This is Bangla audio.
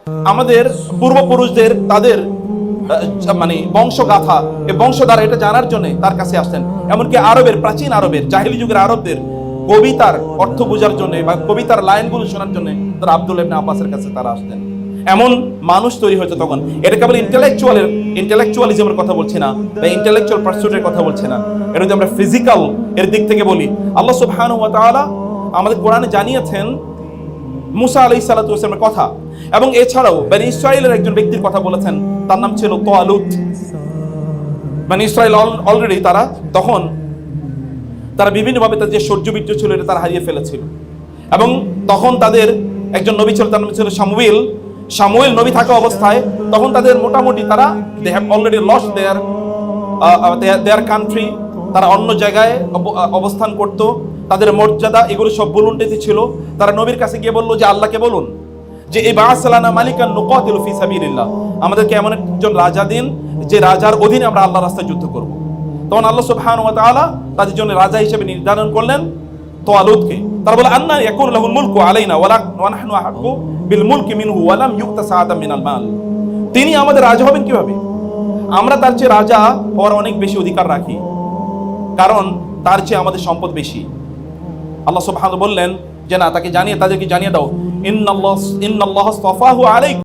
আমাদের পূর্বপুরুষদের তাদের মানে বংশগাথা, এই বংশধারা এটা জানার জন্য তার কাছে আসতেন। এমনকি আরবের, প্রাচীন আরবের, জাহিলি যুগের আরবদের কবিতার অর্থ বোঝার জন্য বা কবিতার লাইনগুলো শোনার জন্য তারা আব্দুল্লাহ ইবনে আব্বাসের কাছে তারা আসতেন। এমন মানুষ তৈরি হয়েছে তখন। এটা কেবল ইন্টেলেকচুয়ালিজমের কথা বলছি না, বা ইন্টেলেকচুয়াল পারসুটের কথা বলছি না, এটা যদি আমরা ফিজিক্যাল এর দিক থেকে বলি, আল্লাহ সুবহানাহু ওয়া তাআলা আমাদের কোরআনে জানিয়েছেন মুসা আলাইহিস সালাতু ওয়াস সালামের কথা, এবং এছাড়াও বনি ইসরাইলের একজন ব্যক্তির কথা বলেছেন, তার নাম ছিল তালুত। বনি ইসরাইল অলরেডি তখন তারা বিভিন্নভাবে তাদের যে শৌর্যবীর্য ছিল এটা তারা হারিয়ে ফেলেছিল, এবং তখন তাদের একজন নবী ছিল, তার নাম ছিল শামুয়েল নবী থাকা অবস্থায় তখন তাদের মোটামুটি they have already lost their country. তারা অন্য জায়গায় অবস্থান করত, তাদের মর্যাদা এগুলো সব বুলুন্ডিত ছিল। তারা নবীর কাছে গিয়ে বললো যে আল্লাহকে বলুন যে ইবআস লানা মালিকান নুকাতিলু ফি সাবিলিল্লাহ, আমাদেরকে এমন একজন রাজা দিন যে রাজার অধীনে আমরা আল্লাহর রাস্তায় যুদ্ধ করব। তখন আল্লাহ সুবহানাহু ওয়া তাআলা তাদের জন্য রাজা হিসেবে নির্ধারণ করলেন তালুতকে। তারা বলে আন্না ইয়াকুনু লাহুল মুলকু আলাইনা ওয়া নাহনু আহাক্কু বিল মুলকি মিনহু ওয়া লাম ইউক্তা সাআতাম মিনাল মাল। তিনি আমাদের রাজা হবেন কিভাবে? আমরা তার চেয়ে রাজা হওয়ার অনেক বেশি অধিকার রাখি, কারণ তার চেয়ে আমাদের সম্পদ বেশি। আল্লাহ সুবহানাহু বললেন যে না, তাদেরকে জানিয়ে দাও ইন্নাল্লাহ ইসতাফাহু আলাইকুম।